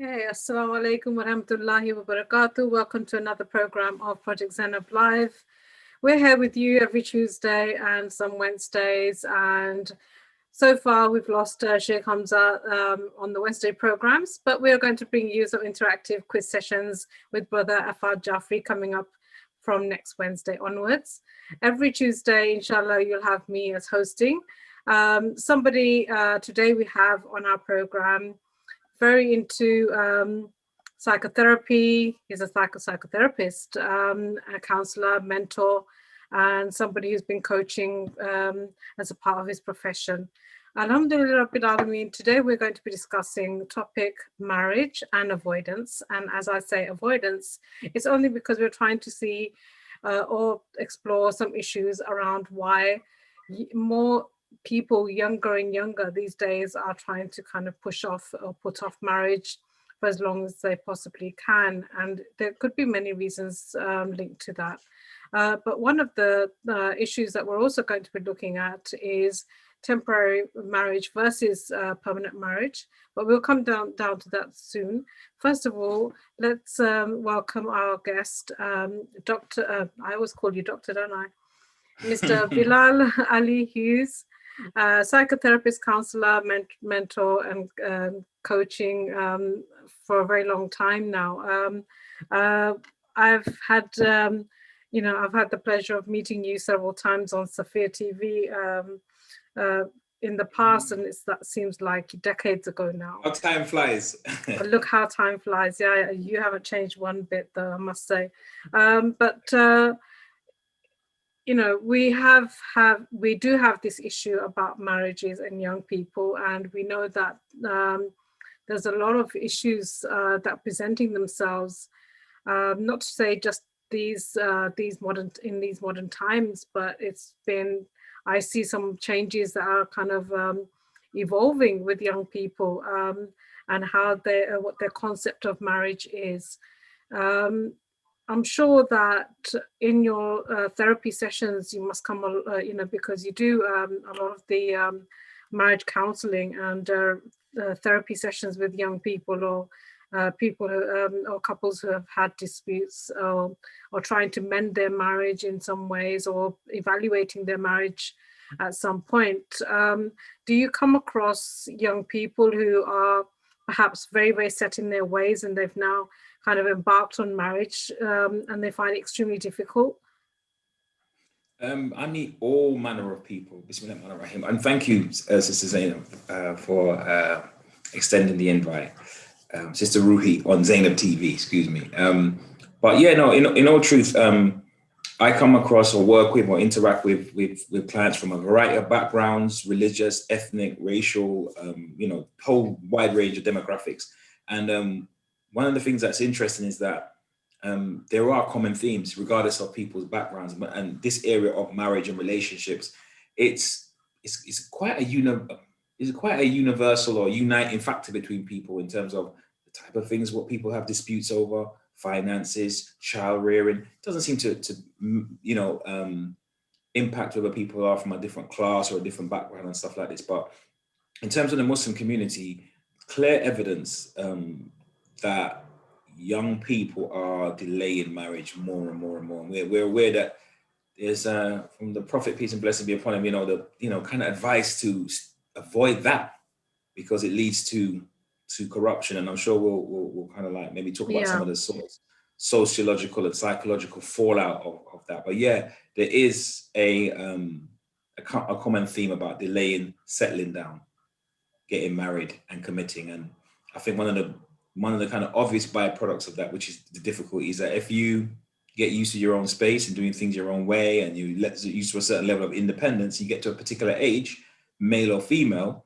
Hey, Assalamu alaikum wa rahmatullahi wa barakatuh. Welcome to another program of Project Zainab Live. We're here with you every Tuesday and some Wednesdays. And so far, we've lost Sheikh Hamza on the Wednesday programs, but we are going to bring you some interactive quiz sessions with Brother Afad Jafri coming up from next Wednesday onwards. Every Tuesday, inshallah, you'll have me as hosting. Somebody today we have on our program very into psychotherapy. He's a psychotherapist, a counselor, mentor, and somebody who's been coaching as a part of his profession. Alhamdulillah Rabbil Alameen. Today we're going to be discussing the topic marriage and avoidance. And as I say avoidance, it's only because we're trying to see or explore some issues around why more people younger and younger these days are trying to kind of push off or put off marriage for as long as they possibly can. And there could be many reasons linked to that. But one of the issues that we're also going to be looking at is temporary marriage versus permanent marriage. But we'll come down to that soon. First of all, let's welcome our guest, Dr. I always call you Doctor, don't I? Mr. Bilal Ali Hughs, psychotherapist, counselor, mentor, and coaching for a very long time now. I've had, I've had the pleasure of meeting you several times on Safir TV in the past, and that seems like decades ago now. How time flies. But look how time flies. Yeah, you haven't changed one bit, though, I must say. We do have this issue about marriages and young people, and we know that there's a lot of issues that are presenting themselves. Not to say just these modern times, but I see some changes that are kind of evolving with young people and what their concept of marriage is. I'm sure that in your therapy sessions, you must come, because you do a lot of the marriage counseling and therapy sessions with young people or people or couples who have had disputes or trying to mend their marriage in some ways or evaluating their marriage at some point. Do you come across young people who are perhaps very, very set in their ways and they've now kind of embarked on marriage and they find it extremely difficult? I meet all manner of people. Bismillahirrahmanirrahim. And thank you, Sister Zainab, for extending the invite. Sister Ruhi on Zainab TV, excuse me. But yeah, no, in all truth, I come across or work with or interact with clients from a variety of backgrounds, religious, ethnic, racial, whole wide range of demographics. And one of the things that's interesting is that there are common themes regardless of people's backgrounds. And this area of marriage and relationships, it's quite a universal or uniting factor between people in terms of the type of things what people have disputes over, finances, child rearing. It doesn't seem to impact whether people are from a different class or a different background and stuff like this. But in terms of the Muslim community, clear evidence that young people are delaying marriage more and more and more. And we're aware that there's from the Prophet, peace and blessing be upon him, kind of advice to avoid that because it leads to corruption. And I'm sure we'll kind of like maybe talk about some of the sort of sociological and psychological fallout of that. But yeah, there is a common theme about delaying, settling down, getting married and committing. And I think one of the kind of obvious byproducts of that, which is the difficulty, is that if you get used to your own space and doing things your own way and you get used to a certain level of independence, you get to a particular age, male or female,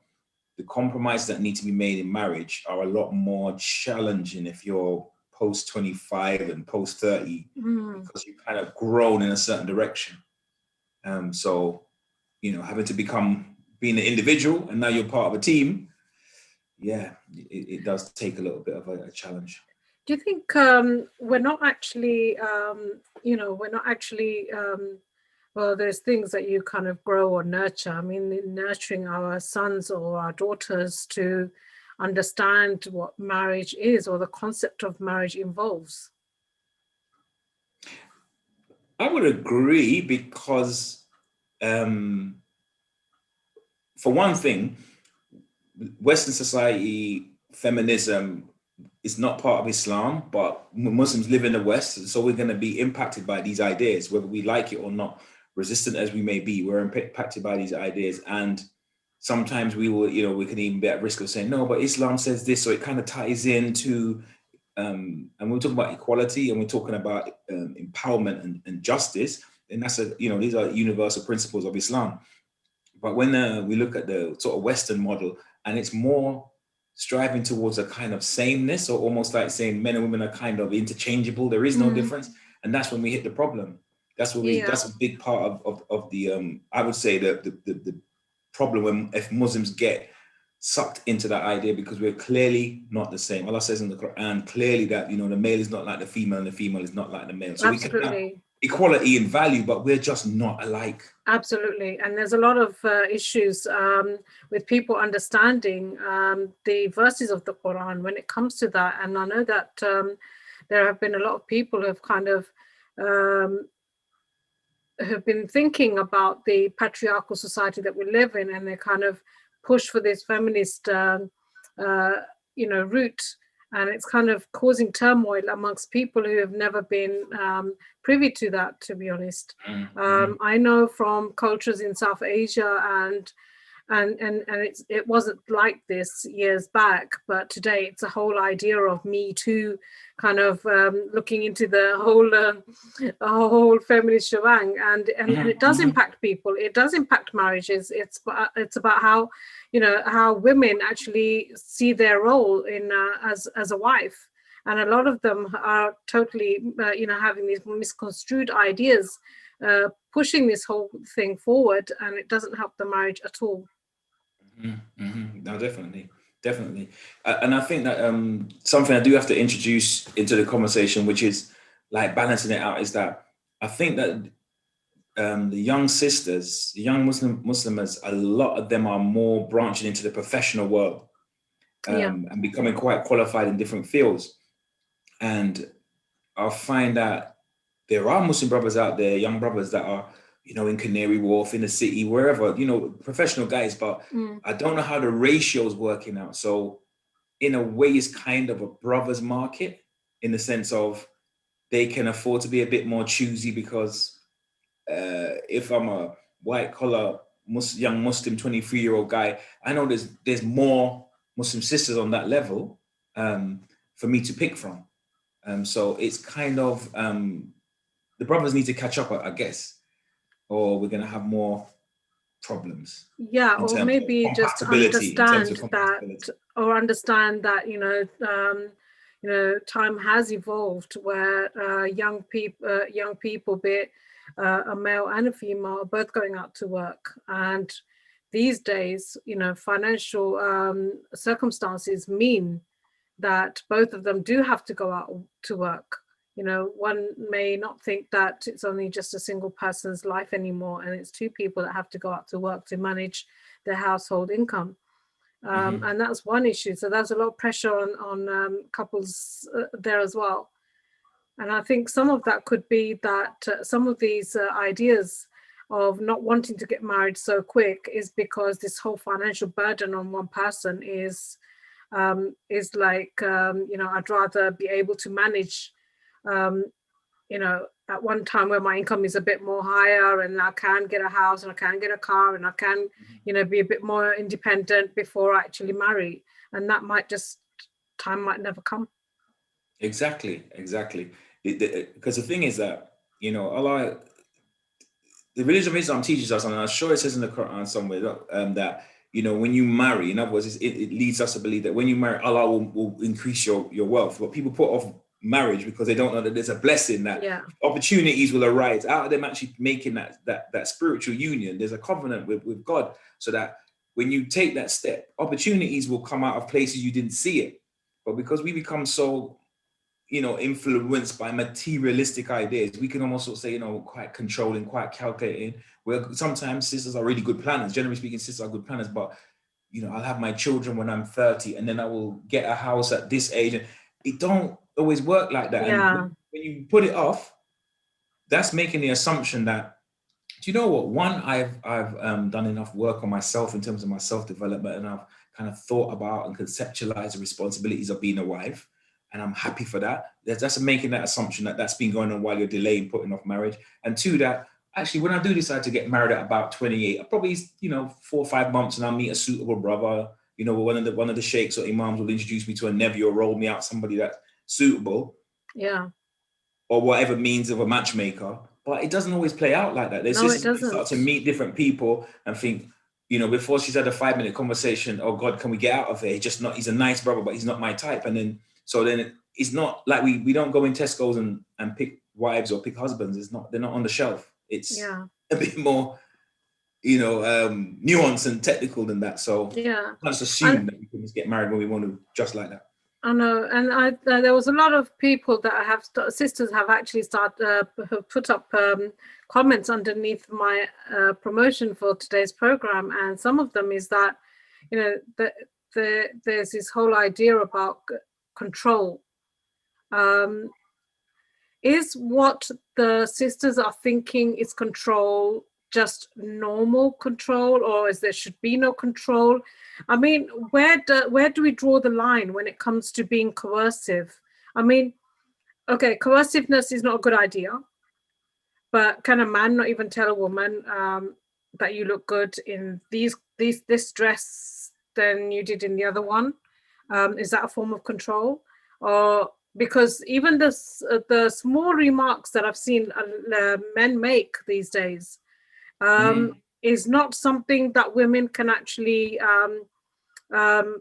the compromises that need to be made in marriage are a lot more challenging if you're post 25 and post 30 because you've kind of grown in a certain direction. So, having to being an individual and now you're part of a team, yeah, it does take a little bit of a challenge. Do you think we're not actually, well, there's things that you kind of grow or nurture. I mean, nurturing our sons or our daughters to understand what marriage is or the concept of marriage involves. I would agree because, for one thing, Western society, feminism is not part of Islam, but Muslims live in the West, so we're going to be impacted by these ideas, whether we like it or not. Resistant as we may be, we're impacted by these ideas, and sometimes we will, we can even be at risk of saying no, but Islam says this, so it kind of ties into, and we're talking about equality, and we're talking about empowerment and justice, and that's these are universal principles of Islam. But when we look at the sort of Western model, and it's more striving towards a kind of sameness, or almost like saying men and women are kind of interchangeable. There is no difference, and that's when we hit the problem. That's when that's a big part of the I would say the problem when if Muslims get sucked into that idea, because we're clearly not the same. Allah says in the Quran clearly that the male is not like the female and the female is not like the male. So Absolutely. we can have equality in value, but we're just not alike. Absolutely. And there's a lot of issues with people understanding the verses of the Quran when it comes to that. And I know that there have been a lot of people who have kind of have been thinking about the patriarchal society that we live in, and they kind of push for this feminist route, and it's kind of causing turmoil amongst people who have never been privy to that, to be honest. I know from cultures in South Asia and it wasn't like this years back, but today it's a whole idea of Me Too, kind of looking into the whole feminist shebang, and it does impact people. It does impact marriages. It's about how how women actually see their role in as a wife, and a lot of them are totally having these misconstrued ideas, pushing this whole thing forward, and it doesn't help the marriage at all. No, definitely. And I think that something I do have to introduce into the conversation, which is like balancing it out, is that I think that the young sisters, the young Muslims, a lot of them are more branching into the professional world and becoming quite qualified in different fields. And I find that there are Muslim brothers out there, young brothers that are in Canary Wharf, in the city, wherever, professional guys, but I don't know how the ratio is working out. So in a way, it's kind of a brother's market in the sense of they can afford to be a bit more choosy, because if I'm a white collar young Muslim 23-year-old guy, I know there's more Muslim sisters on that level for me to pick from. So it's kind of, the brothers need to catch up, I guess, or we're going to have more problems. Yeah, or maybe just understand that, time has evolved where young people, be it a male and a female, are both going out to work. And these days, financial circumstances mean that both of them do have to go out to work. One may not think that it's only just a single person's life anymore, and it's two people that have to go out to work to manage their household income. And that's one issue. So there's a lot of pressure on couples there as well. And I think some of that could be that some of these ideas of not wanting to get married so quick is because this whole financial burden on one person is like, I'd rather be able to manage at one time where my income is a bit more higher, and I can get a house and I can get a car and I can, be a bit more independent before I actually marry. And that time might never come. Exactly. Because the thing is that, Allah, the religion of Islam teaches us, and I'm sure it says in the Quran somewhere that, when you marry, in other words, it leads us to believe that when you marry, Allah will increase your wealth. But people put off marriage because they don't know that there's a blessing, that opportunities will arise out of them actually making that spiritual union. There's a covenant with God, so that when you take that step, opportunities will come out of places you didn't see it. But because we become so, influenced by materialistic ideas, we can almost sort of say, quite controlling, quite calculating, where sometimes sisters are really good planners. Generally speaking, sisters are good planners, but I'll have my children when I'm 30, and then I will get a house at this age. And it don't always work like that. Yeah. And when you put it off, that's making the assumption that, do you know what? One, I've done enough work on myself in terms of my self-development, and I've kind of thought about and conceptualized the responsibilities of being a wife, and I'm happy for that. That's making that assumption that that's been going on while you're delaying putting off marriage. And two, that actually when I do decide to get married at about 28, I'll probably 4 or 5 months, and I'll meet a suitable brother. One of the sheikhs or imams will introduce me to a nephew or roll me out somebody that's suitable. Yeah. Or whatever means of a matchmaker, but it doesn't always play out like that. There's No, just it doesn't. start to meet different people and think, before she's had a 5-minute conversation, oh God, can we get out of here? He's a nice brother, but he's not my type. And then it's not like we don't go in Tesco's and pick wives or pick husbands. They're not on the shelf. It's a bit more, nuanced and technical than that. So let's assume that we can just get married when we want to, just like that. I know, and there was a lot of people that sisters have actually put up comments underneath my promotion for today's program, and some of them is that there's this whole idea about control. Is what the sisters are thinking is control just normal control, or is there should be no control? I mean, where do we draw the line when it comes to being coercive? I mean, okay, coerciveness is not a good idea, but can a man not even tell a woman that you look good in this dress than you did in the other one? Is that a form of control? Or because even the small remarks that I've seen men make these days is not something that women can actually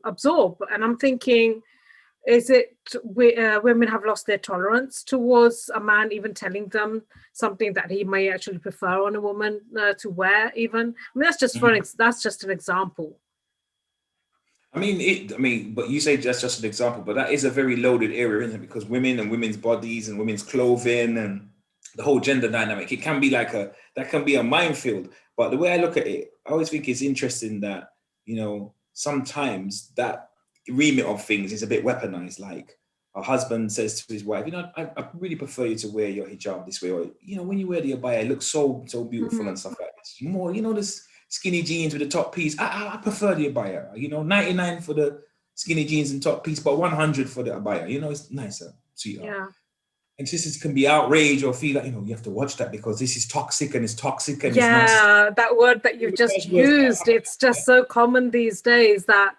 absorb. And I'm thinking, is it women have lost their tolerance towards a man even telling them something that he may actually prefer on a woman to wear? Even, I mean, that's just an example. But you say that's just an example, but that is a very loaded area, isn't it? Because women and women's bodies and women's clothing and the whole gender dynamic, it can be that can be a minefield. But the way I look at it, I always think it's interesting that, sometimes that remit of things is a bit weaponized. Like a husband says to his wife, I really prefer you to wear your hijab this way. Or, when you wear the abaya, it looks so beautiful and stuff like this. More, this skinny jeans with the top piece. I prefer the abaya. 99 for the skinny jeans and top piece, but 100 for the abaya. It's nicer, sweetheart. Yeah. And sisters can be outraged or feel like, you have to watch that because this is toxic and it's toxic and it's narcissistic. That word that you've just used, it's just so common these days that,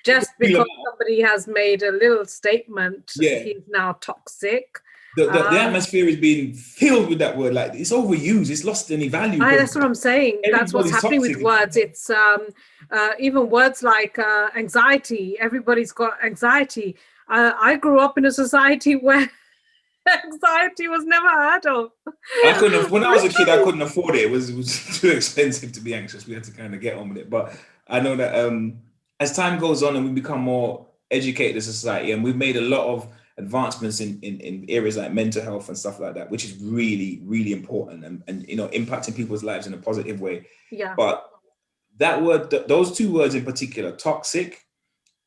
just because somebody has made a little statement, he's now toxic. The atmosphere is being filled with that word. Like, it's overused. It's lost any value. That's what I'm saying. That's what's happening with words. It's even words like anxiety. Everybody's got anxiety. I grew up in a society where anxiety was never heard of. When I was a kid, I couldn't afford it. It was too expensive to be anxious. We had to kind of get on with it. But I know that as time goes on and we become more educated as a society, and we've made a lot of advancements in areas like mental health and stuff like that, which is really, really important and impacting people's lives in a positive way. Yeah. But that word, those two words in particular, toxic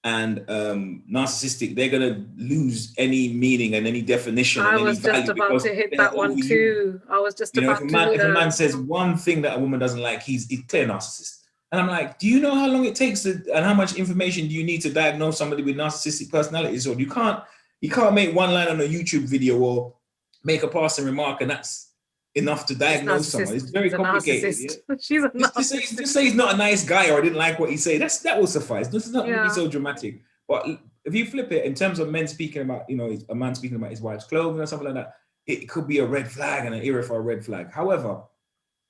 and narcissistic, they're going to lose any meaning and any definition. I was just about to hit that one too. I was just about to. If a man says one thing that a woman doesn't like, he's clear narcissist. And I'm like, do you know how long it takes and how much information do you need to diagnose somebody with narcissistic personality disorder? You can't make one line on a YouTube video or make a passing remark and that's enough to diagnose someone. It's very complicated. Yeah? She's a narcissist. Just say he's not a nice guy or I didn't like what he said. That will suffice. This is not really so dramatic. But if you flip it in terms of men speaking about, a man speaking about his wife's clothing or something like that, it could be a red flag and an era for a red flag. However,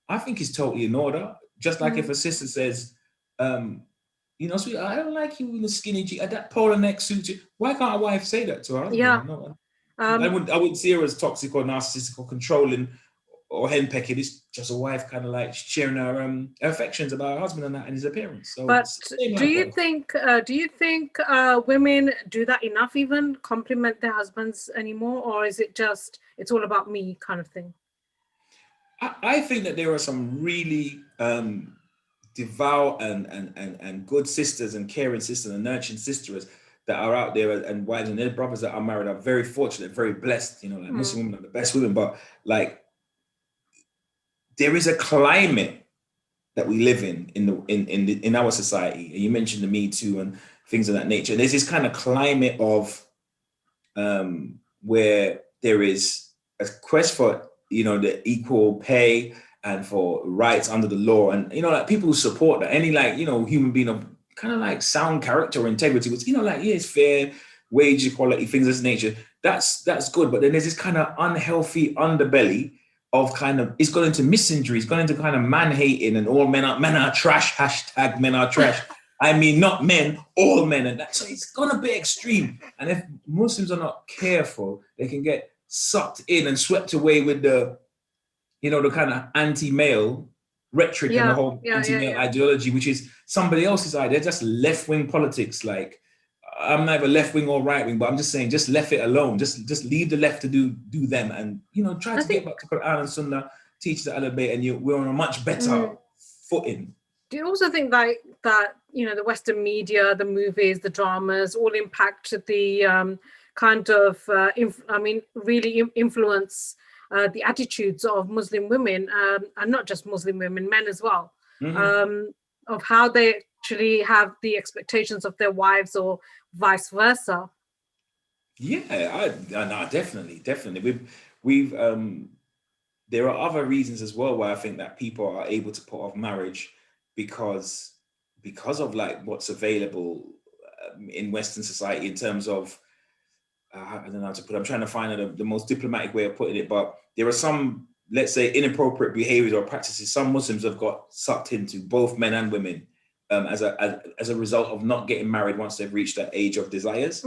I think it's totally in order. Just like if a sister says, sweet, I don't like you in the skinny jeans, that polar neck suit. Why can't a wife say that to her husband? Yeah. I wouldn't see her as toxic or narcissistic or controlling or henpecking. It's just a wife kind of like sharing her affections about her husband and his appearance. So, but do you think women do that enough, even compliment their husbands anymore, or is it just it's all about me kind of thing? I think that there are some really devout and good sisters and caring sisters and nurturing sisters that are out there, and wives and their brothers that are married, are very fortunate, very blessed. You know, like Muslim women are the best women, but like there is a climate that we live in our society. And you mentioned the Me Too and things of that nature. And there's this kind of climate of where there is a quest for, you know, the equal pay and for rights under the law. And, you know, like people who support that, any like, you know, human being of kind of like sound character or integrity, which, you know, like, yeah, it's fair, wage equality, things of this nature. That's good. But then there's this kind of unhealthy underbelly of kind of, it's gone into misandry, it's gone into kind of man hating, and all men are trash, hashtag men are trash. I mean, not men, all men. And that, so it's gonna be extreme. And if Muslims are not careful, they can get sucked in and swept away with the, you know, the kind of anti-male rhetoric and the whole anti-male ideology, which is somebody else's idea, just left-wing politics. Like, I'm neither left-wing or right-wing, but I'm just saying, just left it alone. Just leave the left to do them, and, you know, try to get back to Quran and Sunnah, teach the Alabay, and we're on a much better footing. Do you also think that you know, the Western media, the movies, the dramas, all impact the kind of really influence the attitudes of Muslim women, and not just Muslim women, men as well, of how they actually have the expectations of their wives, or vice versa? Yeah, no, definitely. We've there are other reasons as well why I think that people are able to put off marriage, because of like what's available in Western society in terms of, I don't know how to put it. I'm trying to find the most diplomatic way of putting it, but there are some, let's say, inappropriate behaviors or practices some Muslims have got sucked into, both men and women, as a result of not getting married once they've reached that age of desires.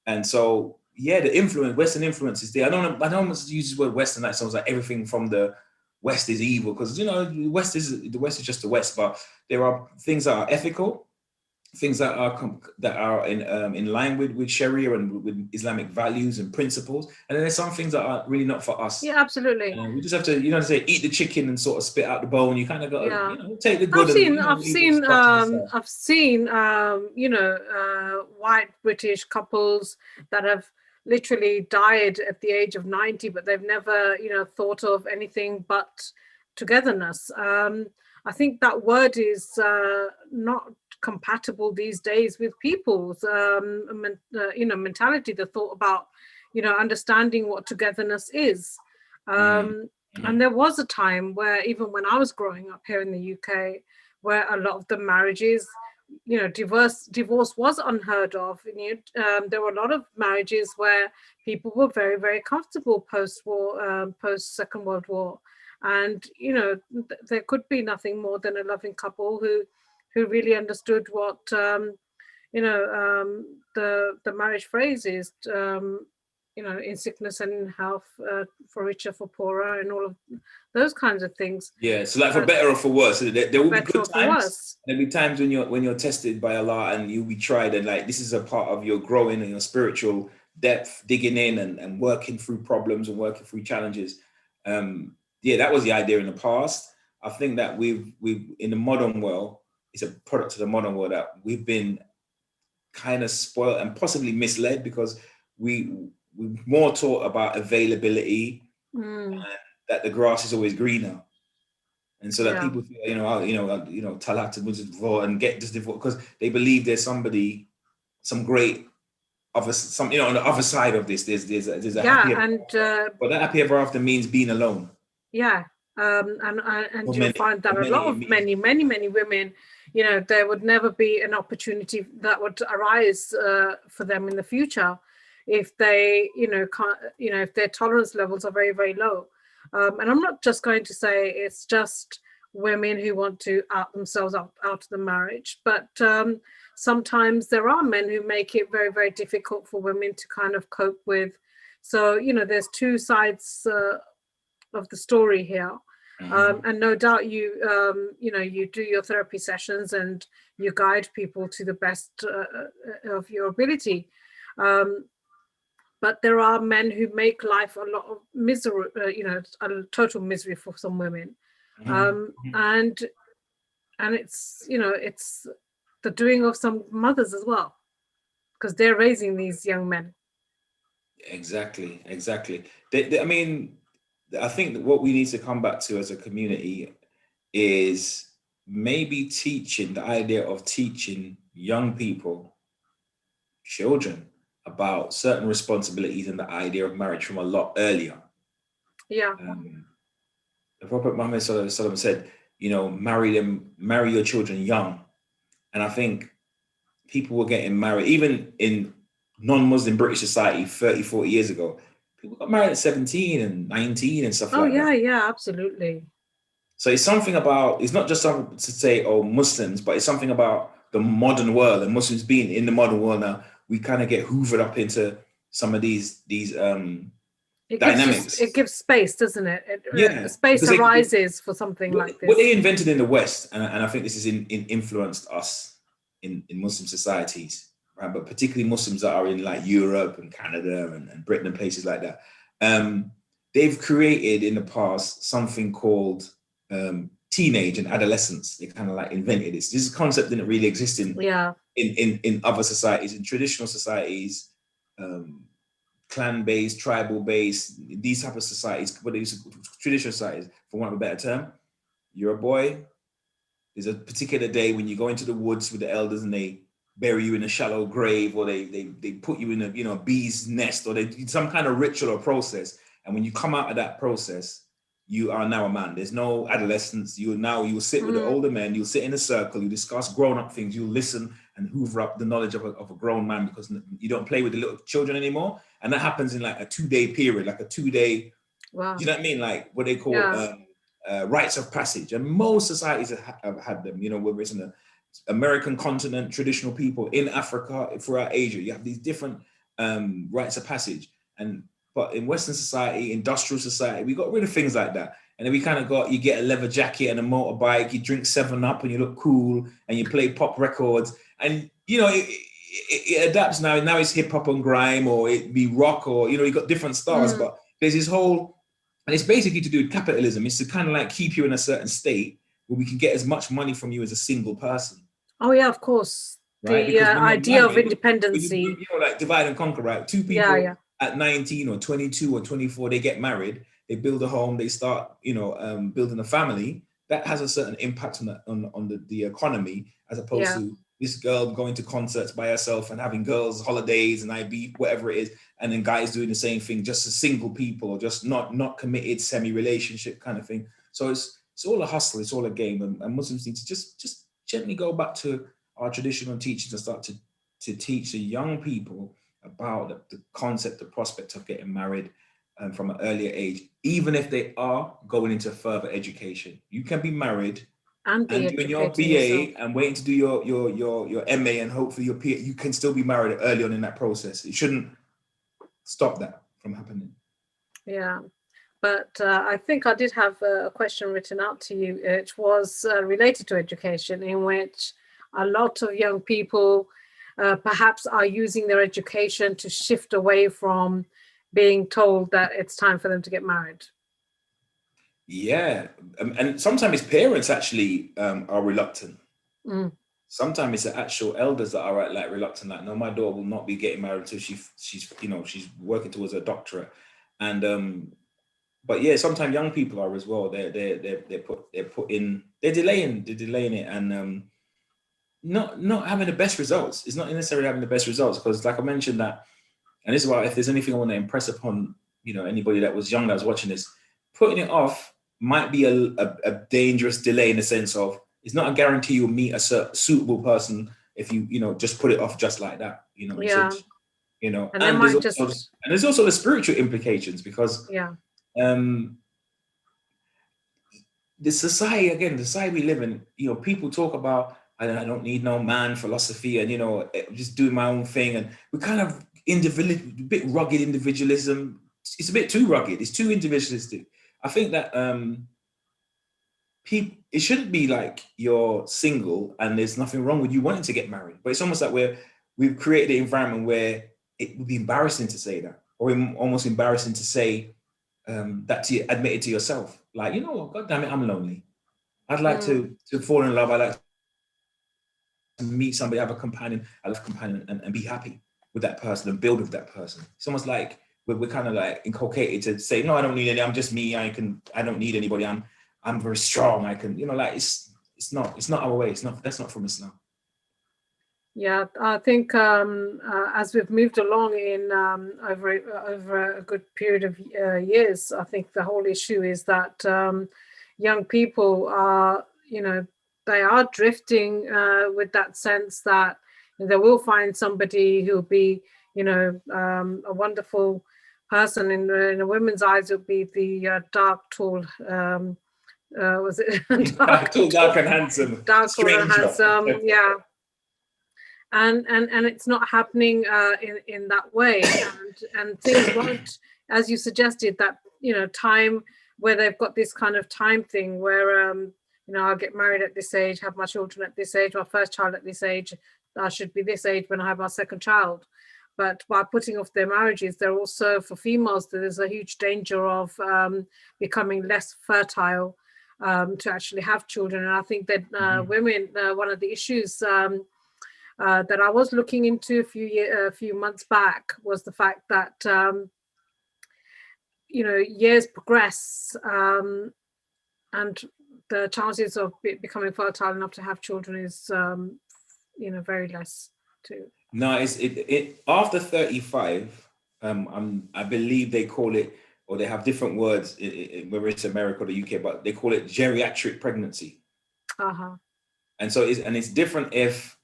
And so, yeah, the influence, Western influence is there. I don't want to use the word Western like sounds like everything from the West is evil, because, you know, the West is just the West, but there are things that are ethical, things that are in line with Sharia and with Islamic values and principles, and then there's some things that are really not for us. Yeah, absolutely. We just have to, you know, say, eat the chicken and sort of spit out the bone. You kind of got to, you know, take the good. I've seen white British couples that have literally died at the age of 90, but they've never, you know, thought of anything but togetherness. I think that word is not compatible these days with people's mentality, the thought about, you know, understanding what togetherness is. And there was a time where, even when I was growing up here in the UK, where a lot of the marriages, you know, divorce was unheard of. There were a lot of marriages where people were very, very comfortable post-war, post-Second World War. And, you know, there could be nothing more than a loving couple who really understood what, the marriage phrase is, you know, in sickness and in health, for richer, for poorer, and all of those kinds of things. Yeah, so like for better or for worse, there will be good times. There'll be times when you're tested by Allah and you'll be tried, and like this is a part of your growing and your spiritual depth, digging in and working through problems and working through challenges. Yeah, that was the idea in the past. I think that we've in the modern world, it's a product of the modern world that we've been kind of spoiled and possibly misled, because we're more taught about availability, and that the grass is always greener, and so that people feel, talak to divorce and get this divorce because they believe there's somebody, some great on the other side of this. There's a happy ever, but that happy ever after means being alone. Yeah. And you'll find that many women, you know, there would never be an opportunity that would arise for them in the future if they, if their tolerance levels are very, very low. And I'm not just going to say it's just women who want to out themselves out of the marriage, but sometimes there are men who make it very, very difficult for women to kind of cope with. So, you know, there's two sides of the story here. And no doubt you do your therapy sessions and you guide people to the best of your ability. But there are men who make life a lot of misery, a total misery for some women. And And it's, it's the doing of some mothers as well, because they're raising these young men. Exactly, exactly. I mean, I think that what we need to come back to as a community is maybe teaching the idea of teaching young people, children, about certain responsibilities and the idea of marriage from a lot earlier. Yeah. The Prophet Muhammad SAW said, marry your children young. And I think people were getting married, even in non-Muslim British society 30, 40 years ago. People got married at 17 and 19 and stuff Oh, like yeah, that. yeah, absolutely. So it's something about, it's not just something to say, oh, Muslims, but it's something about the modern world and Muslims being in the modern world now. We kind of get hoovered up into some of these It dynamics. gives space, doesn't it? Yeah, Space because arises for something like what this. they invented in the West, and I think this has influenced us in Muslim societies, right? But particularly Muslims that are in like Europe and Canada and Britain and places like that. They've created in the past something called teenage and adolescence. They kind of like invented this. This concept didn't really exist in other societies, in traditional societies, clan-based, tribal-based, these type of societies, but these traditional societies, for want of a better term. You're a boy. There's a particular day when you go into the woods with the elders and they bury you in a shallow grave, or they put you in a bee's nest, or they do some kind of ritual or process. And when you come out of that process, you are now a man. There's no adolescence. You will sit with the older men. You'll sit in a circle. You discuss grown-up things. You'll listen and hoover up the knowledge of a grown man, because you don't play with the little children anymore. And that happens in like a 2-day period, like a 2-day. Wow. You know what I mean? Like what they call rites of passage. And most societies have had them. Whether it's in the American continent, traditional people in Africa, throughout Asia, you have these different rites of passage. But in Western society, industrial society, we got rid of things like that. And then we kind of you get a leather jacket and a motorbike, you drink 7-Up and you look cool, and you play pop records. And, it adapts now. Now it's hip hop and grime, or it be rock, or, you got different styles. But there's this whole, and it's basically to do with capitalism. It's to kind of like keep you in a certain state where we can get as much money from you as a single person. Oh, yeah, of course. Right? The Because when you're idea of married, independency. like divide and conquer, right? Two people Yeah. at 19 or 22 or 24, they get married, they build a home, they start, building a family. That has a certain impact on the economy, as opposed to this girl going to concerts by herself and having girls' holidays and IB, whatever it is, and then guys doing the same thing, just as single people, or just not committed, semi-relationship kind of thing. So it's all a hustle, it's all a game, and Muslims need to just gently go back to our traditional teachings and start to teach the young people about the concept, the prospect of getting married from an earlier age, even if they are going into further education. You can be married and doing your BA yourself, and waiting to do your MA, and hopefully your PhD. You can still be married early on in that process. It shouldn't stop that from happening. Yeah. But I think I did have a question written out to you, which was related to education, in which a lot of young people perhaps are using their education to shift away from being told that it's time for them to get married. Yeah. And sometimes parents actually are reluctant. Sometimes it's the actual elders that are like reluctant, like, no, my daughter will not be getting married until she's working towards a doctorate. And but yeah, sometimes young people are as well. They're delaying it, and not having the best results. It's not necessarily having the best results, because like I mentioned that, and this is why, if there's anything I want to impress upon anybody that was young that was watching this, putting it off might be a dangerous delay, in the sense of it's not a guarantee you'll meet a suitable person if you just put it off just like that. Yeah. And there's also the spiritual implications, because the society we live in, people talk about, I don't need no man philosophy, and just doing my own thing, and we kind of a bit rugged individualism. It's a bit too rugged. It's too individualistic. I think that it shouldn't be like you're single and there's nothing wrong with you wanting to get married, but it's almost like we've created an environment where it would be embarrassing to say that, or almost embarrassing to say that to admit it to yourself. Like, God damn it, I'm lonely. I'd like to fall in love. I'd like to meet somebody, have a companion, I love companion, and be happy with that person and build with that person. It's almost like we're kind of like inculcated to say, no, I don't need any. I'm just me. I don't need anybody. I'm very strong. I can, like it's not our way. That's not from Islam. Yeah, I think as we've moved along in over a good period of years, I think the whole issue is that young people are, they are drifting with that sense that they will find somebody who'll be, a wonderful person. In a woman's eyes, it'll be the dark, tall. Was it dark and handsome? Dark, tall, and Stranger. handsome. Yeah. And it's not happening in that way, and things won't, as you suggested, that time where they've got this kind of time thing where I'll get married at this age, have my children at this age, my first child at this age, I should be this age when I have my second child. But by putting off their marriages, they're also, for females, there's a huge danger of becoming less fertile to actually have children. And I think that women, one of the issues that I was looking into a few months back was the fact that years progress, and the chances of becoming fertile enough to have children is very less too. No, it after 35. I believe they call it, or they have different words, whether it's America or the UK, but they call it geriatric pregnancy. And so it's different if,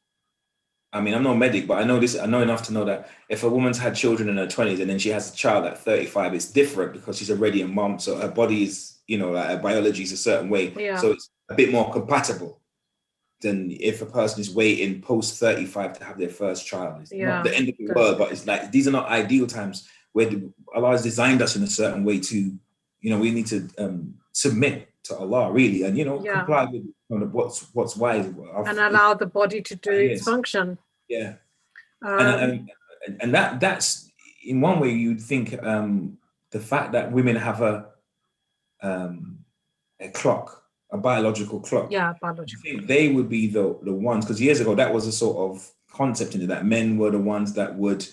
I'm no medic, but I know enough to know that if a woman's had children in her 20s and then she has a child at 35, it's different because she's already a mom. So her body is, like her biology is a certain way. Yeah. So it's a bit more compatible than if a person is waiting post 35 to have their first child. It's not the end of the world, but it's like, these are not ideal times where Allah has designed us in a certain way to, we need to submit to Allah really, and comply with what's wise, and allow the body to do its function. Yeah. And that's in one way you'd think the fact that women have a clock, a biological clock. Yeah, biological. I think they would be the ones, because years ago that was a sort of concept into that men were the ones that would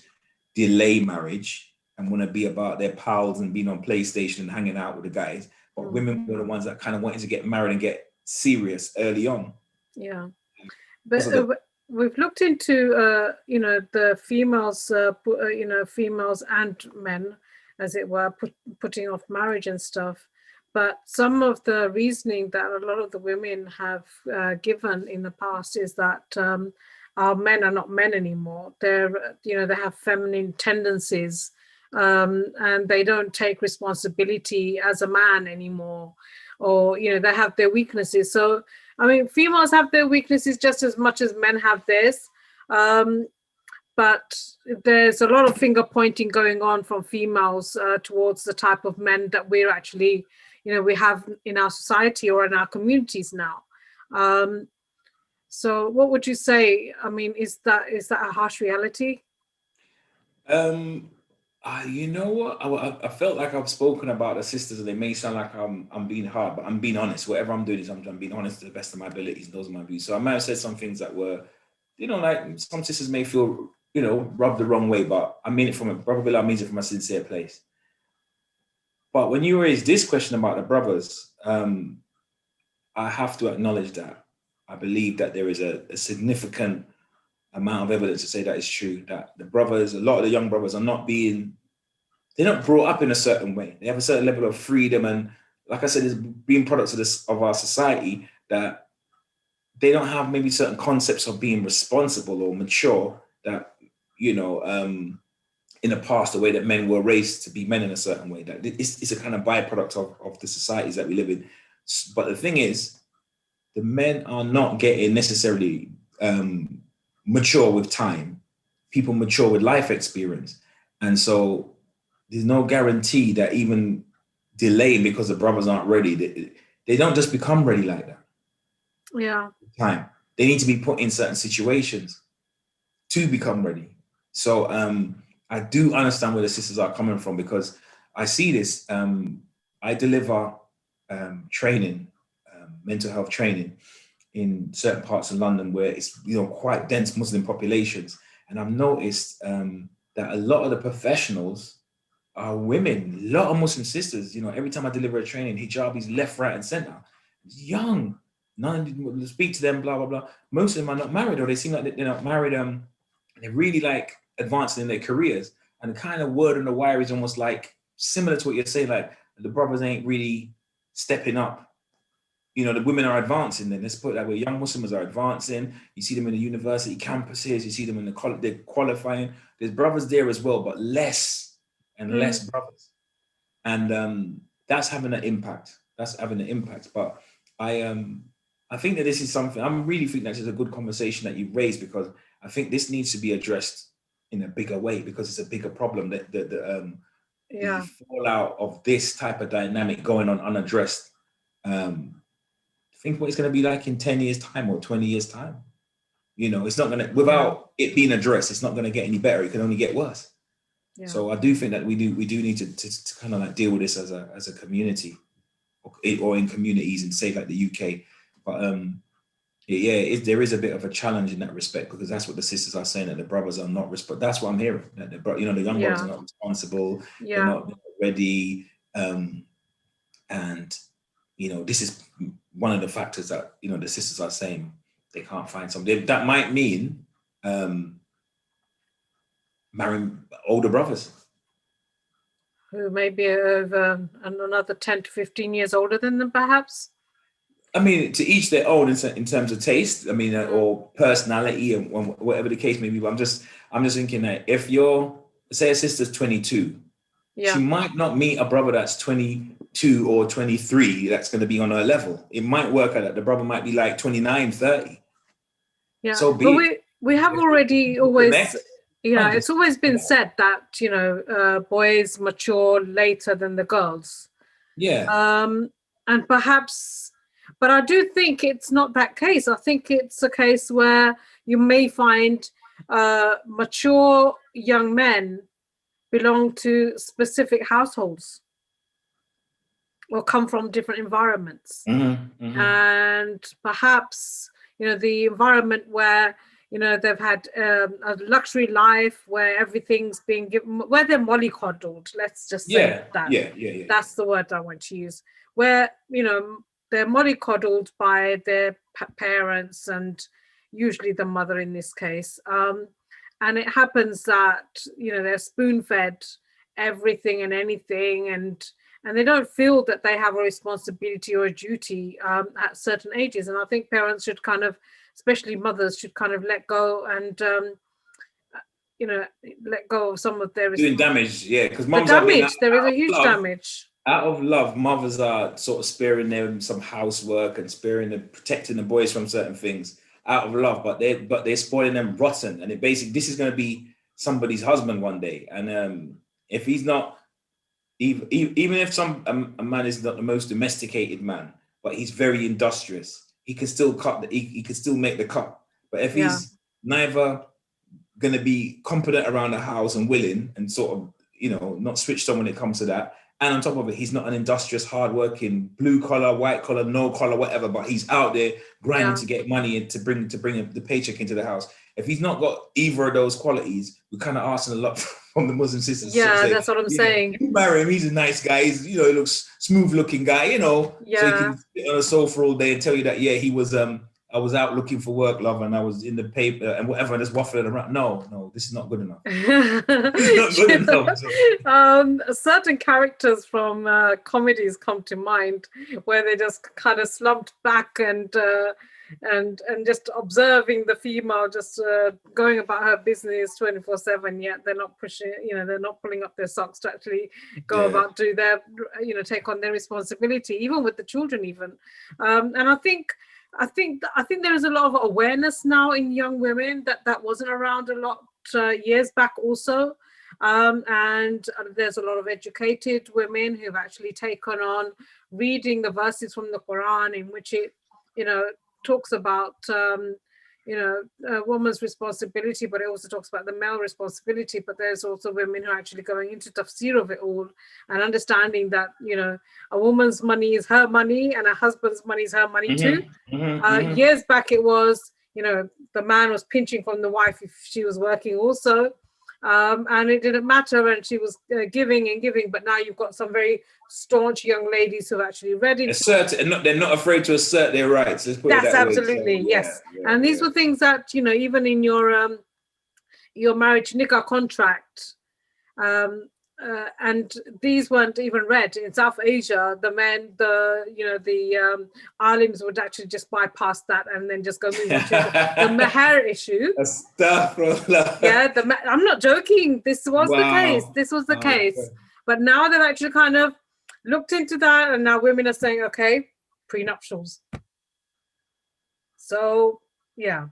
delay marriage and want to be about their pals and being on PlayStation and hanging out with the guys. But women were the ones that kind of wanted to get married and get serious early on. Yeah, but we've looked into the females, females and men, as it were, putting off marriage and stuff. But some of the reasoning that a lot of the women have given in the past is that our men are not men anymore. They're, they have feminine tendencies. And they don't take responsibility as a man anymore, or they have their weaknesses. So females have their weaknesses just as much as men have theirs, but there's a lot of finger pointing going on from females towards the type of men that we're actually we have in our society or in our communities now. So what would you say? Is that a harsh reality? You know what? I felt like I've spoken about the sisters, and they may sound like I'm being hard, but I'm being honest. Whatever I'm doing is I'm being honest to the best of my abilities, and those are my views. So I might have said some things that were, like some sisters may feel, rubbed the wrong way, but I mean it from Brother Bilal means it from a sincere place. But when you raise this question about the brothers, I have to acknowledge that I believe that there is a significant amount of evidence to say that it's true, that the brothers, a lot of the young brothers are they're not brought up in a certain way. They have a certain level of freedom, and like I said, it's being products of our society that they don't have maybe certain concepts of being responsible or mature that, in the past, the way that men were raised to be men in a certain way, that it's a kind of byproduct of the societies that we live in. But the thing is, the men are not getting necessarily mature with time. People mature with life experience. And so there's no guarantee that even delaying because the brothers aren't ready, they don't just become ready like that. Yeah. Time. They need to be put in certain situations to become ready. So I do understand where the sisters are coming from, because I see this. I deliver training mental health training in certain parts of London where it's, you know, quite dense Muslim populations. And I've noticed that a lot of the professionals are women, a lot of Muslim sisters. You know, every time I deliver a training, hijabis left, right, and center. Young, none speak to them, blah, blah, blah. Most of them are not married, or they seem like they're not married. They're really like advancing in their careers. And the kind of word on the wire is almost like similar to what you're saying, like the brothers ain't really stepping up. You know, the women are advancing then. Let's put it that way. Young Muslims are advancing. You see them in the university campuses. You see them in the college, they're qualifying. There's brothers there as well, but less and less brothers. And that's having an impact. That's having an impact. But I think that this is something, I'm really thinking that this is a good conversation that you've raised, because I think this needs to be addressed in a bigger way, because it's a bigger problem that the fallout of this type of dynamic going on unaddressed. Think what it's going to be like in 10 years time or 20 years time. You know, it's not going to, without it being addressed, it's not going to get any better. It can only get worse. Yeah. So I do think that we do need to kind of like deal with this as a community, or in communities in, say, like the UK. But there is a bit of a challenge in that respect, because that's what the sisters are saying, that the brothers are not that's what I'm hearing, that the young brothers are not responsible, they're not ready, and you know, this is one of the factors that, you know, the sisters are saying they can't find somebody. That might mean marrying older brothers who may be over another 10 to 15 years older than them, perhaps. I mean, to each their own in terms of taste. I mean, or personality, and whatever the case may be. But I'm just thinking that if you're, say, a sister's 22, she might not meet a brother that's 22 or 23 that's going to be on her level. It might work out that the brother might be like 29, 30. Yeah. So we have already always, it's always been said that, you know, boys mature later than the girls. Yeah. And perhaps, but I do think it's not that case. I think it's a case where you may find mature young men belong to specific households or come from different environments. And perhaps, you know, the environment where, you know, they've had a luxury life where everything's being given, where they're mollycoddled, let's just say that. Yeah. That's the word I want to use. Where, you know, they're mollycoddled by their parents, and usually the mother in this case. And it happens that, you know, they're spoon-fed everything and anything, and they don't feel that they have a responsibility or a duty at certain ages. And I think parents should kind of, especially mothers, should kind of let go and, you know, let go of some of their doing damage. Yeah, because there is a huge damage. Out of love, mothers are sort of sparing them some housework and protecting the boys from certain things out of love, but they're spoiling them rotten. And this is going to be somebody's husband one day. And if he's not, even if a man is not the most domesticated man, but he's very industrious, he can still he can still make the cut. But if he's neither going to be competent around the house and willing and sort of, you know, not switched on when it comes to that, and on top of it, he's not an industrious, hardworking, blue collar, white collar, no collar, whatever, but he's out there grinding to get money and to bring the paycheck into the house. If he's not got either of those qualities, we're kind of asking a lot from the Muslim sisters. Yeah, that's what I'm saying. You marry him, he's a nice guy. He's, you know, he looks smooth looking guy, you know. So he can sit on a sofa all day and tell you that, he was I was out looking for work, love, and I was in the paper and whatever, and just waffling around. No, this is not good enough. It's not good enough. Certain characters from comedies come to mind where they just kind of slumped back and just observing the female just going about her business 24/7, yet they're not pushing, you know, they're not pulling up their socks to actually go about do their, you know, take on their responsibility, even with the children even. And I think there is a lot of awareness now in young women that wasn't around a lot years back also. And there's a lot of educated women who've actually taken on reading the verses from the Quran in which it, you know, talks about, you a woman's responsibility, but it also talks about the male responsibility. But there's also women who are actually going into tafsir of it all and understanding that, a woman's money is her money and a husband's money is her money too. Years back, it was, the man was pinching from the wife if she was working also. And it didn't matter, and she was giving and giving. But now you've got some very staunch young ladies who are actually ready. They're not afraid to assert their rights. Let's put it that absolutely way. So, yes. And these were things that, even in your marriage nikah contract, and these weren't even read in South Asia. The men, the alims would actually just bypass that and then just go move on to the meher issue. Yeah, I'm not joking. This was the case. This was the case. Okay. But now they've actually kind of looked into that, and now women are saying, okay, prenuptials. So yeah,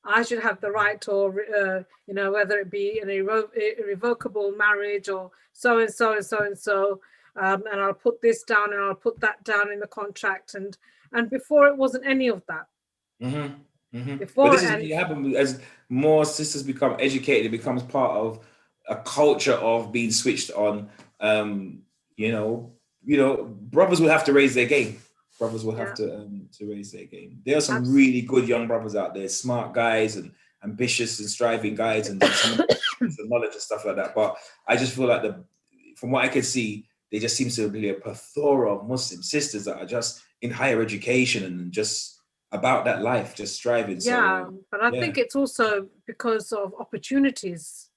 I should have the right, or whether it be an irrevocable marriage or so and so and so and so, and I'll put this down and I'll put that down in the contract, and before it wasn't any of that. Before, but this is what happens as more sisters become educated. It becomes part of a culture of being switched on. Brothers will have to raise their game. Brothers will have to raise their game. There are some really good young brothers out there, smart guys and ambitious and striving guys, and some knowledge and stuff like that. But I just feel like from what I can see, there just seems to be a plethora of Muslim sisters that are just in higher education and just about that life, just striving. Yeah, but I think it's also because of opportunities.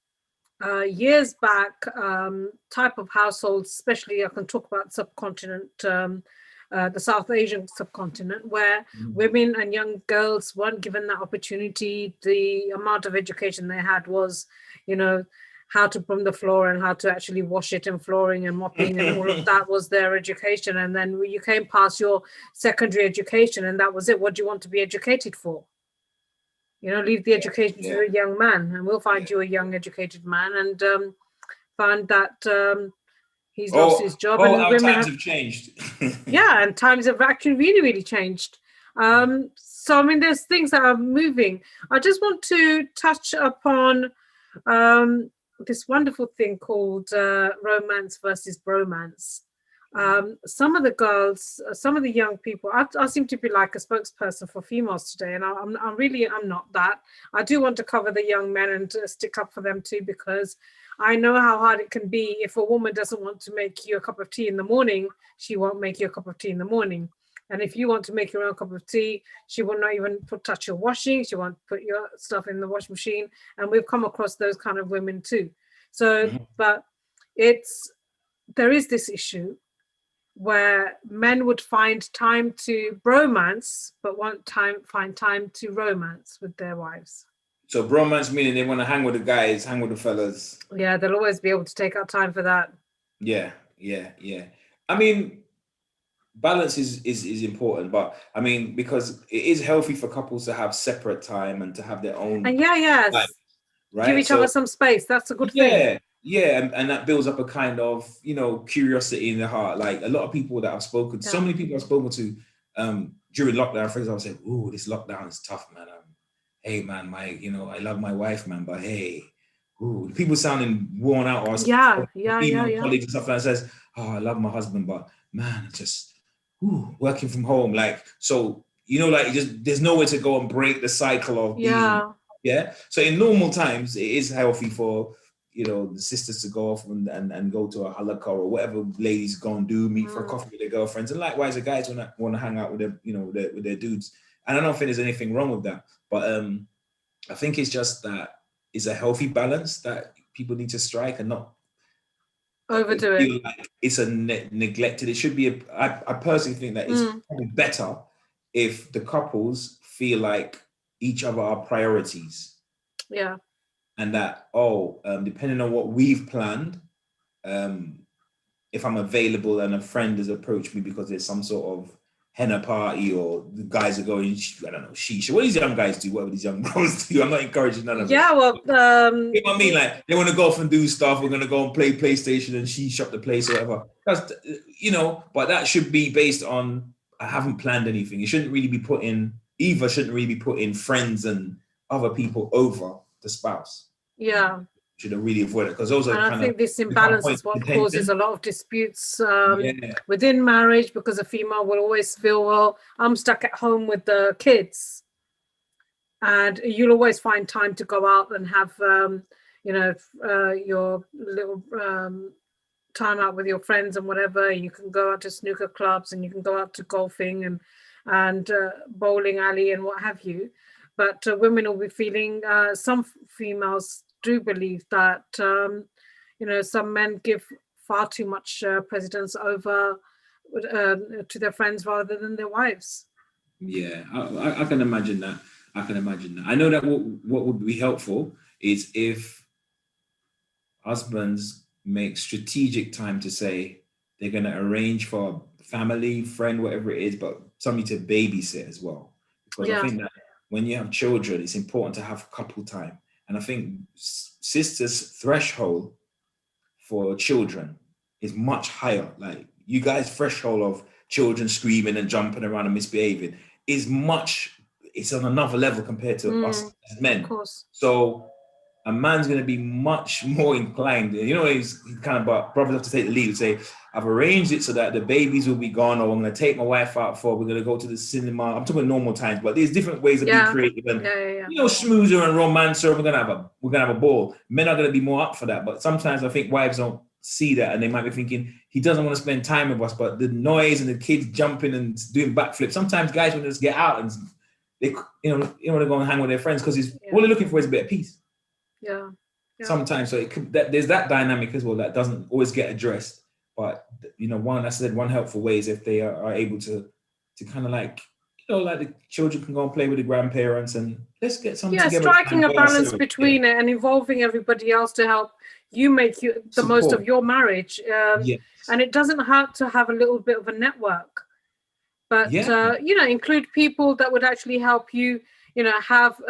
Years back, type of households, especially I can talk about subcontinent, the South Asian subcontinent, where women and young girls weren't given that opportunity. The amount of education they had was, how to broom the floor and how to actually wash it, and flooring and mopping and all of that was their education. And then you came past your secondary education and that was it. What do you want to be educated for? Leave the education to a young man, and we'll find you a young educated man, and find that he's lost his job. And our times have changed. Yeah, and times have actually really, really changed. So, I mean, there's things that are moving. I just want to touch upon this wonderful thing called romance versus bromance. Some of the girls, some of the young people, I seem to be like a spokesperson for females today, and I'm not that. I do want to cover the young men and stick up for them too, because I know how hard it can be. If a woman doesn't want to make you a cup of tea in the morning, she won't make you a cup of tea in the morning. And if you want to make your own cup of tea, she will not even touch your washing. She won't put your stuff in the washing machine. And we've come across those kind of women too. So, but there is this issue where men would find time to bromance, but won't find time to romance with their wives. So bromance meaning they want to hang with the guys, hang with the fellas. Yeah, they'll always be able to take out time for that. Yeah. I mean, balance is important, but I mean, because it is healthy for couples to have separate time and to have their own. And life, right? Give each other some space. That's a good thing. Yeah, and that builds up a kind of, curiosity in the heart. Like a lot of people that I've spoken to, so many people I've spoken to during lockdown, for example, say, "Oh, this lockdown is tough, man. Hey, man, I love my wife, man, but hey, people sounding worn out." Or female colleagues and stuff like that says, "Oh, I love my husband, but man, just working from home." Like, so, there's nowhere to go and break the cycle of being, So in normal times, it is healthy for the sisters to go off and go to a halakha or whatever ladies go and do, meet for a coffee with their girlfriends, and likewise the guys want to hang out with their with their dudes. And I don't think there's anything wrong with that, but I think it's just that it's a healthy balance that people need to strike and not overdo it. Like it's a neglected. It should be I personally think that it's probably better if the couples feel like each other are priorities. Yeah. And that, depending on what we've planned, if I'm available and a friend has approached me because there's some sort of henna party or the guys are going, I don't know, shisha. What these young guys do, whatever these young bros do, I'm not encouraging none of it. Yeah, well, you know what I mean? Like they want to go off and do stuff. We're going to go and play PlayStation and shisha up the place or whatever. That's, but that should be based on, I haven't planned anything. It shouldn't really be put in, either shouldn't really be put in friends and other people over the spouse. Yeah. Should have really avoided it, because those are And I kind of think this become imbalance points is what of causes a contention. lot of disputes Yeah, within marriage, because a female will always feel, well, I'm stuck at home with the kids. And you'll always find time to go out and have, your little time out with your friends and whatever. You can go out to snooker clubs, and you can go out to golfing and bowling alley and what have you. But women will be feeling, some females do believe that, some men give far too much precedence over to their friends rather than their wives. yeah. I can imagine that. I can imagine that. I know that what would be helpful is if husbands make strategic time to say they're going to arrange for a family, friend, whatever it is, but somebody to babysit as well. Because I Yeah, think that when you have children, it's important to have couple time. And I think sisters' threshold for children is much higher. Like you guys' threshold of children screaming and jumping around and misbehaving is it's on another level compared to us as of men. course. So a man's going to be much more inclined. He's kind of about brothers have to take the lead and say, I've arranged it so that the babies will be gone, or I'm going to take my wife out we're going to go to the cinema. I'm talking normal times, but there's different ways of being creative and schmoozer and romancer. We're gonna have a ball. Men are going to be more up for that, but sometimes I think wives don't see that, and they might be thinking he doesn't want to spend time with us. But the noise and the kids jumping and doing backflips. Sometimes guys want to just get out and they want to go and hang with their friends because all they're looking for is a bit of peace. Yeah. Sometimes, so there's that dynamic as well that doesn't always get addressed. But one helpful way is if they are able to kind of like the children can go and play with the grandparents and let's get something together. Striking a balance between it and involving everybody else to help you make the most of your marriage. Yes. And it doesn't hurt to have a little bit of a network, but include people that would actually help you, have